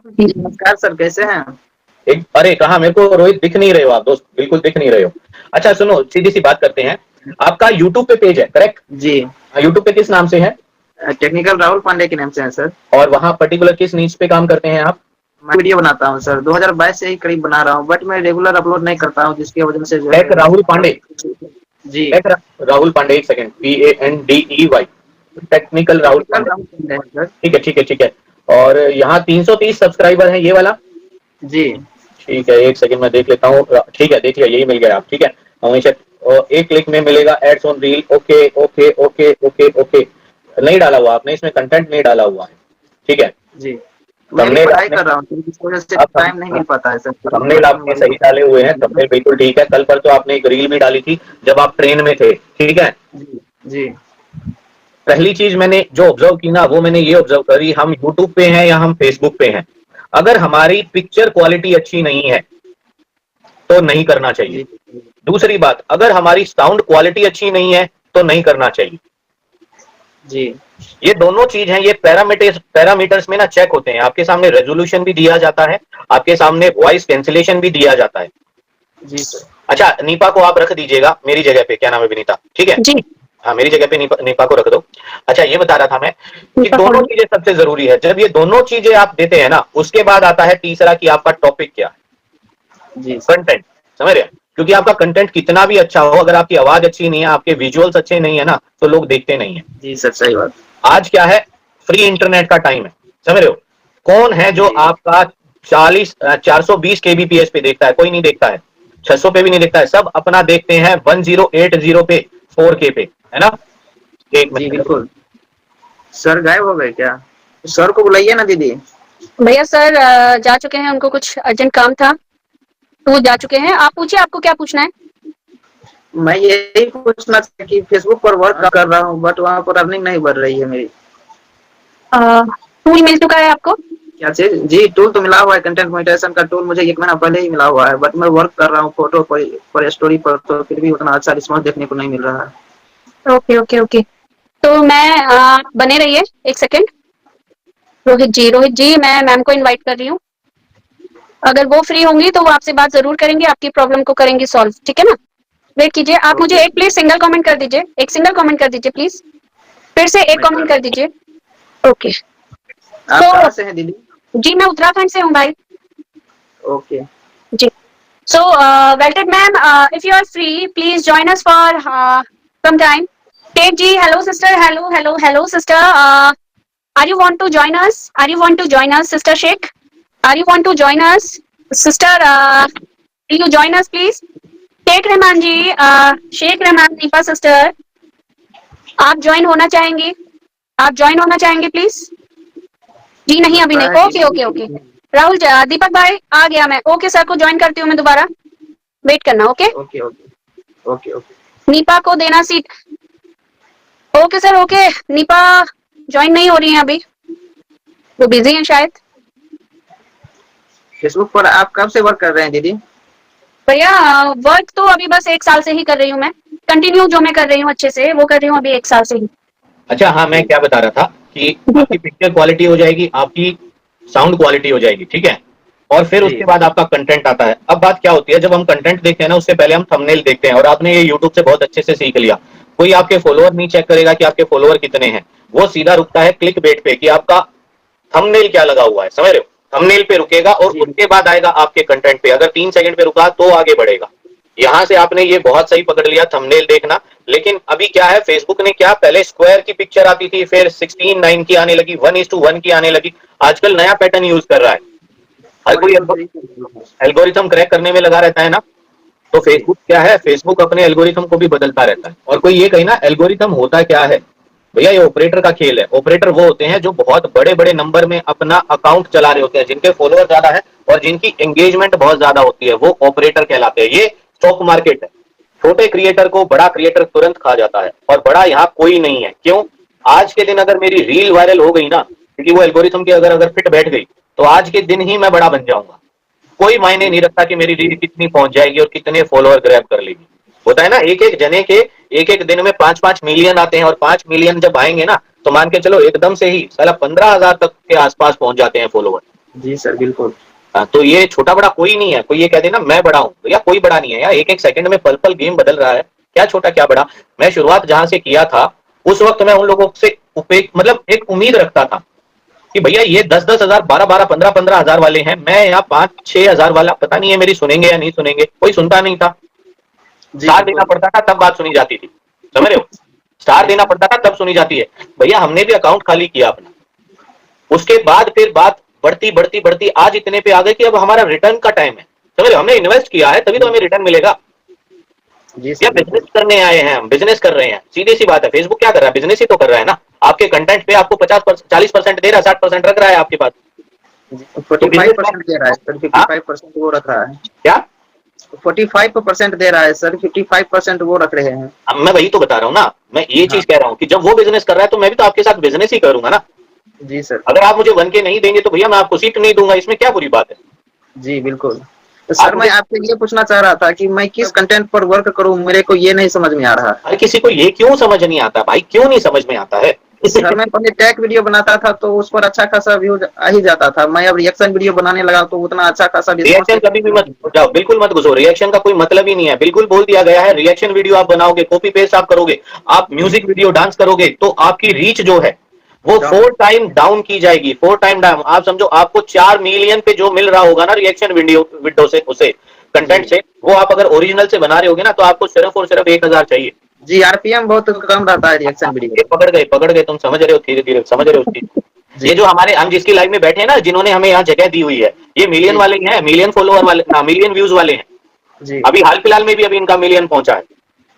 जी नमस्कार सर, कैसे हैं? एक अरे कहाँ, मेरे को रोहित दिख नहीं रहे हो आप दोस्त, बिल्कुल दिख नहीं रहे हो। अच्छा सुनो, सीधी सी बात करते हैं। आपका यूट्यूब पे पेज है करेक्ट? जी। यूट्यूब पे किस नाम से है? टेक्निकल राहुल पांडे के नाम से है सर। और वहाँ पर्टिकुलर किस नीच पे काम करते हैं आप? मैं वीडियो बनाता हूँ सर, 2022 से ही करीब बना रहा हूँ, बट मैं रेगुलर अपलोड नहीं करता हूँ, जिसकी वजह से जो टेक है राहुल पांडे। जी। टेक राहुल पांडे, एक second, PANDEY, technical Rahul technical Pandey. Rahul Pandey है सर। ठीक है ठीक है ठीक है। और यहाँ 330 सब्सक्राइबर है ये वाला। जी ठीक है, एक सेकंड में देख लेता हूँ। ठीक है, देखिए यही मिल गया आप। ठीक है, हमेशा एक क्लिक में मिलेगा ads on reel. Okay okay okay okay okay. नहीं डाला हुआ आपने, इसमें कंटेंट नहीं डाला हुआ है। ठीक है, जी। मैं अभी थंबनेल पढ़ाई आपने, कर रहा हूँ, तो इस वजह से आप टाइम नहीं मिल पाता है सर, थंबनेल बट मैं आपने वही। सही डाले हुए हैं, थंबनेल बिल्कुल ठीक है। कल पर तो आपने एक रील भी डाली थी जब आप ट्रेन में थे। ठीक है, जी जी पहली चीज मैंने जो ऑब्जर्व की ना, वो मैंने ये ऑब्जर्व करी, हम यूट्यूब पे हैं या हम फेसबुक पे हैं, अगर हमारी पिक्चर क्वालिटी अच्छी नहीं है तो नहीं करना चाहिए। जी दूसरी बात, अगर हमारी साउंड क्वालिटी अच्छी नहीं है तो नहीं करना चाहिए। जी ये दोनों चीज हैं, ये पैरामीटर्स में ना चेक होते हैं। आपके सामने रेजोल्यूशन भी दिया जाता है, आपके सामने वॉइस कैंसिलेशन भी दिया जाता है। जी सर। अच्छा, नीपा को आप रख दीजिएगा मेरी जगह पे, क्या नाम है, विनीता, ठीक है जी। हाँ, मेरी जगह पे नीपा को रख दो। अच्छा, ये बता रहा था मैं कि दोनों चीजें सबसे जरूरी है। जब ये दोनों चीजें आप देते हैं ना, उसके बाद आता है तीसरा कि आपका टॉपिक क्या है, जी सर। कंटेंट। समझ रहे हैं? क्योंकि आपका कंटेंट कितना भी अच्छा हो, अगर आपकी आवाज अच्छी नहीं है, आपके विजुअल्स अच्छे नहीं है ना, तो लोग देखते नहीं है। जी सर, सही बात। आज क्या है, फ्री इंटरनेट का टाइम है। समझ रहे हो? कौन है जो जी आपका 420 kbps पे देखता है? कोई नहीं देखता है। 600 पे भी नहीं देखता है, सब अपना देखते हैं 1080 पे, 4K पे, है ना? एक जी मिनट। बिल्कुल। सर गायब हो गए क्या? सर को बुलाइए ना दीदी। भैया सर जा चुके हैं, उनको कुछ अर्जेंट काम था तो वो जा चुके हैं। आप पूछिए, आपको क्या पूछना है? मैं यही पूछना था कि फेसबुक पर वर्क कर रहा हूँ, बट वहाँ पर अर्निंग नहीं बढ़ रही है मेरी। टूल मिल चुका है आपको? क्या चीज? जी, टूल तो मिला हुआ है, कंटेंट मोनेटाइजेशन का टूल मुझे 1 महीना पहले ही मिला हुआ है, बट मैं वर्क कर रहा हूँ फोटो पर स्टोरी पर, तो फिर भी उतना अच्छा रिस्पॉन्स देखने को नहीं मिल रहा है। Okay okay okay. तो मैं बने रहिए एक सेकेंड। रोहित जी मैं मैम को इनवाइट कर रही हूँ। अगर वो फ्री होंगी तो वो आपसे बात जरूर करेंगे, आपकी प्रॉब्लम को करेंगे सॉल्व, ठीक है ना? वेट कीजिए, आप मुझे एक प्लीज सिंगल कमेंट कर दीजिए, एक सिंगल कमेंट कर दीजिए प्लीज, फिर से एक कमेंट कर दीजिए। ओके। आप कहाँ से हैं दीदी? जी मैं उत्तराखंड से हूँ भाई। Okay. Ji. So, Welted ma'am, if you are free, please join us for some time. Kate ji, hello sister, hello sister. Are you want to join us? Are you want to join us, sister Sheikh? Are you want to join us, sister? Will you join us, please? Sheikh Rahman ji, Sheikh Rahman Deepa sister, आप join होना चाहेंगे? आप join होना चाहेंगे please? जी नहीं अभी नहीं। Okay okay okay. Rahul Deepak भाई आ गया मैं। ओके सर को ज्वाइन करती हूँ मैं दोबारा, वेट करना। Okay okay okay okay okay. Nipah को देना seat. Okay sir okay. Nipah join नहीं हो रही है अभी, वो बिजी हैं शायद। फेसबुक पर आप कब से वर्क कर रहे हैं दीदी? भैया वर्क तो अभी बस 1 साल से ही कर रही हूँ मैं, कंटिन्यू जो मैं कर रही हूँ अच्छे से वो कर रही हूँ अभी 1 साल से ही। अच्छा हाँ, मैं क्या बता रहा था कि आपकी पिक्चर क्वालिटी हो जाएगी, आपकी साउंड क्वालिटी हो जाएगी, ठीक है, और फिर उसके बाद आपका कंटेंट आता है। अब बात क्या होती है, जब हम कंटेंट देखते हैं ना, उससे पहले हम थंबनेल देखते हैं। और आपने ये यूट्यूब से बहुत अच्छे से सीख लिया, कोई आपके फॉलोअर नहीं चेक करेगा कि आपके फॉलोअर कितने हैं, वो सीधा रुकता है क्लिक बेट पे कि आपका थंबनेल क्या लगा हुआ है। समझ रहे हो? थंबनेल पे रुकेगा और उसके बाद आएगा आपके कंटेंट पे। अगर 3 सेकंड पे रुका तो आगे बढ़ेगा। यहां से आपने ये बहुत सही पकड़ लिया, थंबनेल देखना। लेकिन अभी क्या है, फेसबुक ने क्या, पहले स्क्वायर की पिक्चर आती थी, फिर 16:9 की आने लगी, 1:1 की आने लगी। आजकल नया पैटर्न यूज कर रहा है, हर कोई एल्गोरिथम क्रैक करने में लगा रहता है ना। तो फेसबुक क्या है, फेसबुक अपने एल्गोरिथम को भी बदलता रहता है। और कोई ये कहे ना एल्गोरिथम होता क्या है, भैया ये ऑपरेटर का खेल है। ऑपरेटर वो होते हैं जो बहुत बड़े बड़े नंबर में अपना अकाउंट चला रहे होते हैं, जिनके फॉलोअर ज्यादा है और जिनकी एंगेजमेंट बहुत ज्यादा होती है, वो ऑपरेटर कहलाते हैं। ये स्टॉक मार्केट है, छोटे क्रिएटर को बड़ा क्रिएटर तुरंत खा जाता है, और बड़ा यहाँ कोई नहीं है। क्यों? आज के दिन अगर मेरी रील वायरल हो गई ना, क्योंकि वो एल्गोरिथम की अगर फिट बैठ गई, तो आज के दिन ही मैं बड़ा बन जाऊंगा। कोई मायने नहीं रखता कि मेरी रील कितनी पहुंच जाएगी और कितने फॉलोअर ग्रैब कर लेगी। होता है ना, एक एक जने के एक एक दिन में 5-5 मिलियन आते हैं, और 5 मिलियन जब आएंगे ना, तो मान के चलो एकदम से ही साला 15,000 तक के आसपास पहुंच जाते हैं फॉलोअर। जी सर बिल्कुल। तो ये छोटा बड़ा कोई नहीं है, कोई ये कह देना मैं बड़ा हूं, या कोई बड़ा नहीं है यार, एक एक सेकंड में पल पल गेम बदल रहा है, क्या छोटा क्या बड़ा। मैं शुरुआत जहां से किया था उस वक्त मैं उन लोगों से मतलब एक उम्मीद रखता था कि भैया ये 10-10 हजार, 12-12, 15-15 हजार वाले हैं, मैं यहाँ 5-6 हजार वाला, पता नहीं है मेरी सुनेंगे या नहीं सुनेंगे, कोई सुनता नहीं था। जी स्टार देना बिल्कुल। पड़ता था तब बात सुनी जाती थी, समझ रहे हो, स्टार देना पड़ता था तब सुनी जाती है। भैया हमने भी अकाउंट खाली किया अपना, उसके बाद फिर बात बढ़ती बढ़ती बढ़ती आज इतने पे आ गए कि अब हमारा रिटर्न का टाइम है, समझ रहे हो, हमने इन्वेस्ट किया है तभी तो हमें रिटर्न मिलेगा। जी या सर बिजनेस बिल्कुल। करने आए हैं, हम बिजनेस कर रहे हैं, सीधी सी बात है। फेसबुक क्या कर रहा है, बिजनेस ही तो कर रहा है ना, आपके कंटेंट पे आपको 50-40% दे रहा है, 60% रख रहा है आपके पास। जी तो बिजनेस में 45% दे रहा है सर, हाँ 55% वो रख रहा है। क्या, 45% दे रहा है सर, 55% वो रख रहे हैं। अब मैं वही तो बता रहा हूँ ना, मैं ये हाँ। चीज कह रहा हूँ कि जब वो बिजनेस कर रहा है तो मैं भी तो आपके साथ बिजनेस ही करूंगा ना। जी सर। अगर आप मुझे 1K नहीं देंगे तो भैया मैं आपको सीट नहीं दूंगा, इसमें क्या बुरी बात है। जी बिल्कुल। तो आप सर मैं मुझे, आपसे ये पूछना चाह रहा था कि मैं किस कंटेंट पर वर्क करूं, मेरे को ये नहीं समझ में आ रहा है। हर किसी को ये क्यों समझ नहीं आता भाई, क्यों नहीं समझ में आता है। सर मैं पहले टैग वीडियो बनाता था तो उस पर अच्छा खासा व्यूज आ ही जाता था, मैं अब रिएक्शन वीडियो बनाने लगा तो उतना अच्छा खासा रिस्पॉन्स रिएक्शन कभी भी मत जाओ, बिल्कुल मत घुसो, रिएक्शन का कोई मतलब ही नहीं है, बिल्कुल बोल दिया गया है। रिएक्शन वीडियो आप बनाओगे, कॉपी पेस्ट आप करोगे, आप म्यूजिक वीडियो डांस करोगे तो आपकी रीच जो है वो डाउन। 4 टाइम डाउन की जाएगी, 4 टाइम डाउन। आप समझो आपको 4 मिलियन पे जो मिल रहा होगा ना रिएक्शन वीडियो विंडो से, उसे जी। कंटेंट से, वो आप अगर ओरिजिनल से बना रहे होगे ना तो आपको सिर्फ और सिर्फ 1 हजार चाहिए। जी आरपीएम बहुत कम रहता है रिएक्शन वीडियो ये का। पकड़ गए, तुम समझ रहे हो, धीरे धीरे समझ रहे हो उस चीज को। जी। ये जो हमारे, हम जिसकी लाइव में बैठे हैं ना, जिन्होंने हमें यहाँ जगह दी हुई है, ये मिलियन जी। वाले ही हैं, मिलियन फॉलोअर वाले ना, मिलियन व्यूज वाले हैं। जी। अभी हाल फिलहाल में भी अभी इनका मिलियन पहुंचा है।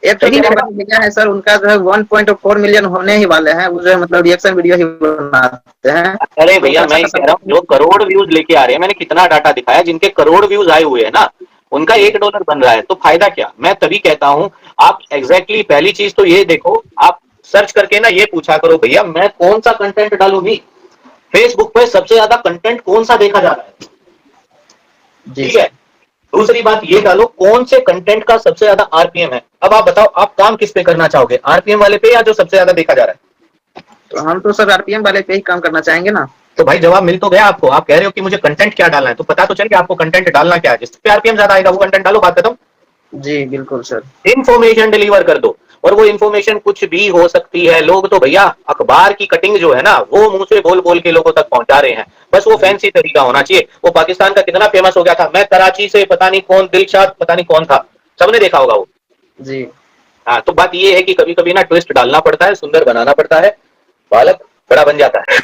एक तो सही कह मेरे रहे हैं भाई भैया है सर, उनका जो है 1.4 मिलियन होने ही वाले हैं, वो जो है मतलब रिएक्शन वीडियो ही बनाते हैं। ना। अरे बहुत भैया अच्छा मैं ये खासा। कह रहा हूँ जो करोड़ व्यूज लेके आ रहे हैं, मैंने कितना डाटा दिखाया, जिनके करोड़ व्यूज आए हुए हैं ना, उनका जी। $1 बन रहा है, तो फायदा क्या। मैं तभी कहता हूँ आप एग्जैक्टली पहली चीज तो ये देखो, आप सर्च करके ना ये पूछा करो भैया मैं कौन सा कंटेंट डालूंगी, फेसबुक पे सबसे ज्यादा कंटेंट कौन सा देखा जा रहा है, जी ठीक है। सर। दूसरी बात ये डालो कौन से कंटेंट का सबसे ज्यादा आरपीएम है। अब आप बताओ आप काम किस पे करना चाहोगे, आरपीएम वाले पे या जो सबसे ज्यादा देखा जा रहा है। तो हम तो सर आरपीएम वाले पे ही काम करना चाहेंगे ना। तो भाई जवाब मिल तो गया आपको, आप कह रहे हो कि मुझे कंटेंट क्या डालना है, तो पता तो चल गया आपको कंटेंट डालना क्या है, जिस पे आरपीएम ज्यादा आएगा वो कंटेंट डालो, बात खत्म। जी बिल्कुल सर। इन्फॉर्मेशन डिलीवर कर दो, और वो इन्फॉर्मेशन कुछ भी हो सकती है। लोग तो भैया अखबार की कटिंग जो है ना वो मुंह से बोल बोल के लोगों तक पहुंचा रहे हैं, बस वो जी। फैंसी तरीका होना चाहिए। वो पाकिस्तान का कितना फेमस हो गया था, मैं कराची से पता नहीं कौन दिलशाद पता नहीं कौन था, सबने देखा होगा वो। जी। हाँ, तो बात ये है कि कभी कभी ना ट्विस्ट डालना पड़ता है, सुंदर बनाना पड़ता है, बालक बड़ा बन जाता है।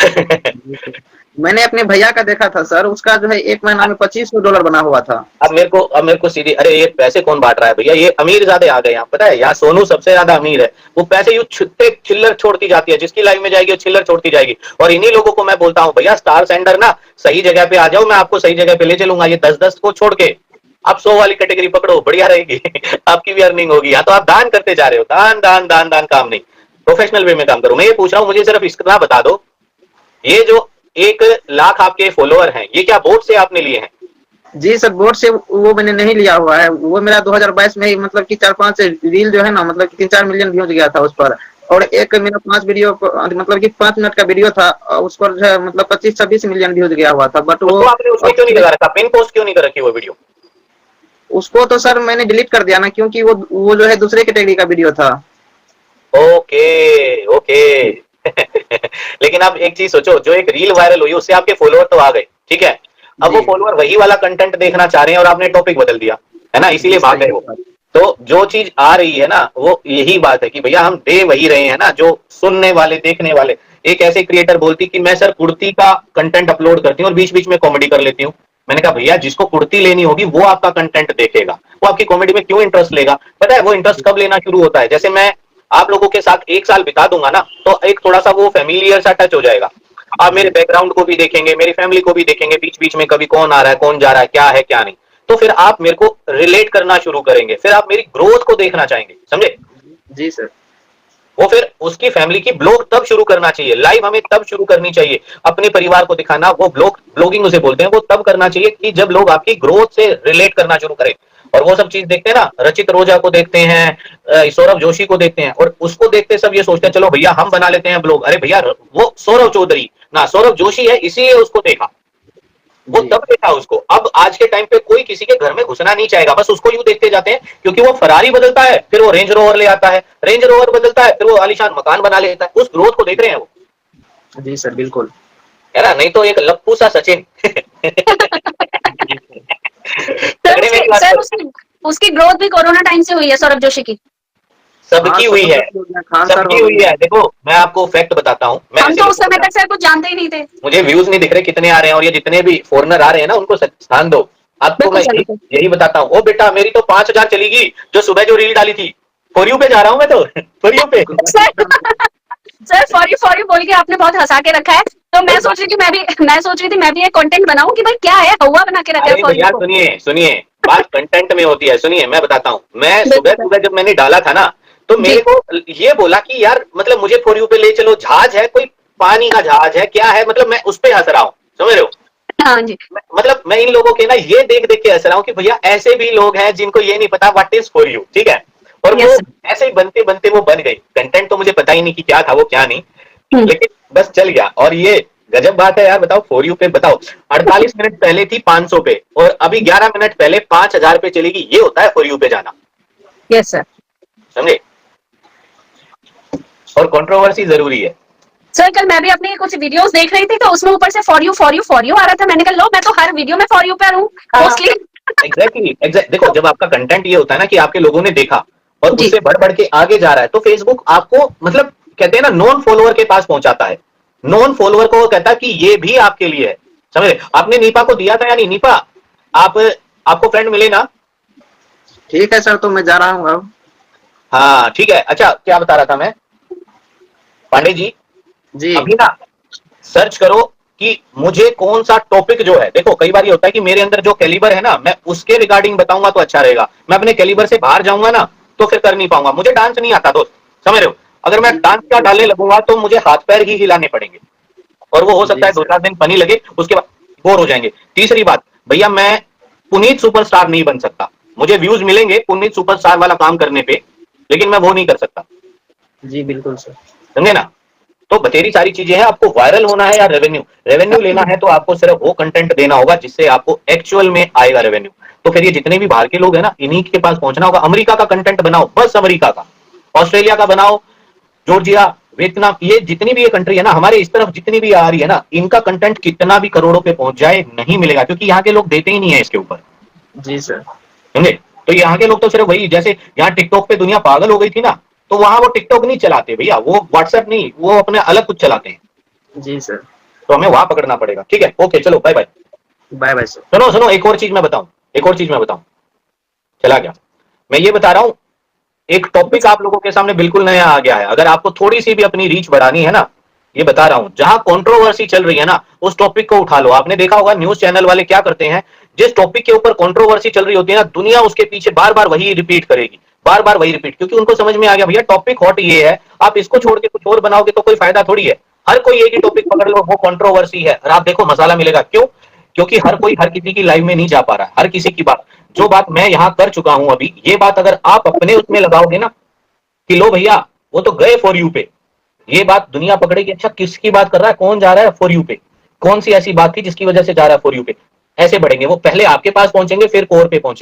जी सर। मैंने अपने भैया का देखा था सर, उसका जो है एक महीना में $2500 बना हुआ था। अब मेरे को सीधी, अरे ये पैसे कौन बांट रहा है भैया, ये अमीर ज्यादा आ गए यहाँ, पता है यहाँ सोनू सबसे ज्यादा अमीर है, वो पैसे यूं छुट्टे चिल्लर छोड़ती जाती है, जिसकी लाइफ में जाएगी वो चिल्लर छोड़ती जाएगी। और इन्हीं लोगों को मैं बोलता हूँ भैया स्टार सेंडर ना सही जगह पे आ जाओ, मैं आपको सही जगह पे ले चलूंगा, ये 10-10 को छोड़ के आप 100 वाली कैटेगरी पकड़ो, बढ़िया रहेगी। आपकी भी अर्निंग होगी। यहाँ तो आप दान करते जा रहे हो, दान दान दान दान, काम नहीं, प्रोफेशनल वे में काम करो। मैं ये पूछ रहा हूँ मुझे सिर्फ इतना बता दो, ये जो 1 लाख आपके फॉलोअर हैं ये क्या बोट से आपने लिए हैं। जी सर, बोर्ड से वो मैंने नहीं लिया हुआ है, वो मेरा 2022 में ही मतलब कि 4-5 रील जो है ना, मतलब कि 3-4 मिलियन व्यूज गया था उस पर। और एक मेरा 5 वीडियो मतलब कि 5 मिनट का वीडियो था, उस पर जो है मतलब 25-26 मिलियन व्यूज गया हुआ था, बट वो उसको आपने उसमें क्यों नहीं लगा रखा, पिन पोस्ट क्यों नहीं कर रखी वो वीडियो। उसको तो सर मैंने डिलीट कर दिया ना, क्योंकि वो जो है दूसरे कैटेगरी का वीडियो था। Okay okay. लेकिन आप एक चीज सोचो, जो एक रील वायरल हुई उससे आपके फॉलोअर तो आ गए, ठीक है, अब वो जी। फॉलोअर वही वाला कंटेंट देखना चाह रहे हैं और आपने टॉपिक बदल दिया, है ना, जी इसीलिए भाग सही गए वो। बात। तो जो चीज आ रही है ना वो यही बात है कि भैया हम दे वही रहे हैं ना, जो सुनने वाले देखने वाले। एक ऐसे क्रिएटर बोलती कि मैं सर कुर्ती का कंटेंट अपलोड करती हूँ और बीच बीच में कॉमेडी कर लेती हूँ। मैंने कहा भैया जिसको कुर्ती लेनी होगी वो आपका कंटेंट देखेगा, वो आपकी कॉमेडी में क्यों इंटरेस्ट लेगा। पता है वो इंटरेस्ट कब लेना शुरू होता है, जैसे मैं आप लोगों के साथ 1 साल बिता दूंगा ना तो एक थोड़ा सा वो फैमिलियर सा टच हो जाएगा। आप मेरे जी। बैकग्राउंड को भी देखेंगे, मेरी फैमिली को भी देखेंगे, बीच बीच में कभी कौन आ रहा है कौन जा रहा है क्या है क्या नहीं, तो फिर आप मेरे को रिलेट करना शुरू करेंगे, फिर आप मेरी ग्रोथ को देखना चाहेंगे, समझे। जी सर। वो फिर उसकी फैमिली की ब्लॉग तब शुरू करना चाहिए, लाइव हमें तब शुरू करनी चाहिए, अपने परिवार को दिखाना, वो ब्लॉगिंग उसे बोलते हैं, वो तब करना चाहिए कि जब लोग आपकी ग्रोथ से रिलेट करना शुरू करें। और वो सब चीज देखते हैं ना, रचित रोजा को देखते हैं, सौरभ जोशी को देखते हैं, और उसको देखते सब ये सोचते हैं चलो भैया हम बना लेते हैं ब्लॉग। अरे भैया वो सौरभ चौधरी ना सौरभ जोशी है इसीलिए उसको देखा, वो जी। तब देखा उसको। अब आज के टाइम पे कोई किसी के घर में घुसना नहीं चाहेगा, बस उसको यूं देखते जाते हैं, क्योंकि वो फरारी बदलता है, फिर वो रेंज रोवर ले आता है, रेंज रोवर बदलता है, फिर वो आलीशान मकान बना लेता है। उस ग्रोथ को देख रहे हैं वो, जी सर, बिल्कुल। है ना? नहीं तो एक लप्पू सा सचिन सर तगड़े मेरी बात सर कर, उसकी उसकी ग्रोथ भी कोरोना टाइम से हुई है, सौरभ जोशी की। हाँ, सबकी हुई है, सौरभ हो गया, खान सर सबकी हो हुई गए। है। देखो मैं आपको फैक्ट बताता हूँ, मैं हम ऐसे तो उस लोगों को समय तक जानता सर कुछ जानते ही नहीं थे। हूं, मुझे व्यूज नहीं दिख रहे कितने आ रहे हैं, और ये जितने भी फॉरनर आ रहे हैं ना उनको स्थान दो। आपको बिल्कुल मैं सर, यही बिल्कुल। यही बताता हूँ। ओ बेटा मेरी तो 5,000 चलेगी, जो सुबह जो रील डाली थी। फॉर यू पे जा रहा हूँ मैं तो फॉर यू पे। सर सर फॉर यू बोल के आपने बहुत हंसा के रखा है। तो मैं सोच रही थी मैं भी एक कंटेंट बनाऊं कि भाई क्या है, हवा बना के रखा है अरे फॉर यू भैया को। सुनिए सुनिए, बात कंटेंट में होती है। सुनिए मैं बताता हूँ, मैं सुबह बिल्कुल सर। सुबह जब मैंने डाला था ना, तो जी। मेरे को ये बोला कि यार मतलब मुझे फॉर यू पे ले चलो, जहाज है कोई, पानी का जहाज है क्या है, मतलब मैं उस पे हंस रहा हूँ, समझ रहे हो? हाँ जी। मतलब मैं इन लोगों के ना ये देख देख के हंस रहा हूँ कि भैया ऐसे भी लोग हैं जिनको ये नहीं पता व्हाट इज फॉर यू, ठीक है? और वो यस सर। ऐसे ही बनते बनते वो बन गई। कंटेंट तो मुझे पता ही नहीं कि क्या था वो क्या नहीं, हम्म। लेकिन बस चल गया। और ये गजब बात है यार, बताओ फॉर यू पे, बताओ 48 मिनट पहले थी 500 पे, और अभी 11 मिनट पहले 5,000 पे चलेगी। ये होता है फॉर यू पे जाना, यस सर। समझे? और कंट्रोवर्सी जरूरी है। सर कल मैं भी अपनी कुछ वीडियोस देख रही थी, तो उसमें ऊपर से फॉर यू आ रहा था। मैंने कहा लो, मैं तो हर वीडियो में फॉर यू पे हूँ मोस्टली। Exactly exact. देखो जब आपका कंटेंट ये होता है ना कि आपके लोगों ने देखा और जी। उससे बढ़ बढ़ के आगे जा रहा है, तो फेसबुक आपको मतलब कहते हैं ना नॉन फॉलोअर के पास पहुंचाता है। नॉन फॉलोअर को वो कहता है कि ये भी आपके लिए है, समझे? आपने नीपा को दिया था या नहीं? नीपा आप, आपको फ्रेंड मिले ना? ठीक है सर, तो मैं जा रहा हूँ अब। हाँ ठीक है। अच्छा क्या बता रहा था मैं, पांडे जी, जी। अभी ना सर्च करो कि मुझे कौन सा टॉपिक जो है। देखो कई बार ये होता है कि मेरे अंदर जो कैलिबर है ना, मैं उसके रिगार्डिंग बताऊंगा तो अच्छा रहेगा। मैं अपने कैलिबर से बाहर जाऊंगा ना तो फिर कर नहीं पाऊंगा। मुझे डांस नहीं आता दोस्त, समझ रहे हो? अगर मैं डांस का डालने लगूंगा तो मुझे हाथ पैर ही हिलाने पड़ेंगे, और वो हो सकता जी है दो सर। चार दिन फनी लगे, उसके बाद बोर हो जाएंगे। तीसरी बात भैया, मैं पुनीत सुपरस्टार नहीं बन सकता। मुझे व्यूज मिलेंगे पुनीत सुपरस्टार वाला काम करने पे, लेकिन मैं वो नहीं कर सकता, जी बिल्कुल सर। समझे ना? तो बतेरी सारी चीजें हैं। आपको वायरल होना है या रेवेन्यू, रेवेन्यू लेना है तो आपको सिर्फ वो कंटेंट देना होगा जिससे आपको एक्चुअल में आएगा रेवेन्यू। तो फिर ये जितने भी बाहर के लोग हैं ना, इन्हीं के पास पहुंचना होगा। अमेरिका का कंटेंट बनाओ, बस अमेरिका का, ऑस्ट्रेलिया का बनाओ, जॉर्जिया, वियतनाम, ये जितनी भी ये कंट्री है ना हमारे इस तरफ जितनी भी आ रही है ना, इनका कंटेंट कितना भी करोड़ों पे पहुंच जाए नहीं मिलेगा, क्योंकि यहाँ के लोग देते ही नहीं है इसके ऊपर, जी सर। समझे? तो यहाँ के लोग तो सिर्फ वही, जैसे यहाँ टिकटॉक पे दुनिया पागल हो गई थी ना, तो वहां वो टिकटॉक नहीं चलाते भैया, वो व्हाट्सएप नहीं, वो अपने अलग कुछ चलाते हैं। जी सर। तो हमें वहां पकड़ना पड़ेगा। ठीक है, ओके, चलो bye bye. Bye bye sir. सुनो सुनो, एक और चीज मैं बताऊं, एक और चीज मैं बताऊं, चला गया। मैं ये बता रहा हूं, एक टॉपिक आप लोगों के सामने बिल्कुल नया आ गया है। अगर आपको थोड़ी सी भी अपनी रीच बढ़ानी है ना, ये बता रहा हूं, जहां कंट्रोवर्सी चल रही है ना, उस टॉपिक को उठा लो। आपने देखा होगा न्यूज चैनल वाले क्या करते हैं, जिस टॉपिक के ऊपर कंट्रोवर्सी चल रही होती है ना, दुनिया उसके पीछे बार बार वही रिपीट करेगी, बार बार वही रिपीट, क्योंकि उनको समझ में आ गया भैया टॉपिक हॉट ये है, आप इसको छोड़ के कुछ और बनाओगे तो कोई फायदा थोड़ी है। हर कोई एक ही टॉपिक पकड़ लो, वो कंट्रोवर्सी है, और आप देखो मसाला मिलेगा। क्यों? क्योंकि हर कोई हर किसी की लाइव में नहीं जा पा रहा है, हर किसी की बात, जो बात मैं यहां कर चुका हूं अभी, ये बात अगर आप अपने उसमें लगाओगे ना कि लो भैया वो तो गए फॉर यू पे, ये बात दुनिया पकड़ेगी। अच्छा किसकी बात कर रहा है, कौन जा रहा है फॉर यू पे, कौन सी ऐसी बात थी जिसकी वजह से जा रहा है फॉर यू पे, ऐसे बढ़ेंगे वो। पहले आपके पास पहुंचेंगे फिर कोर पे पहुंचेंगे।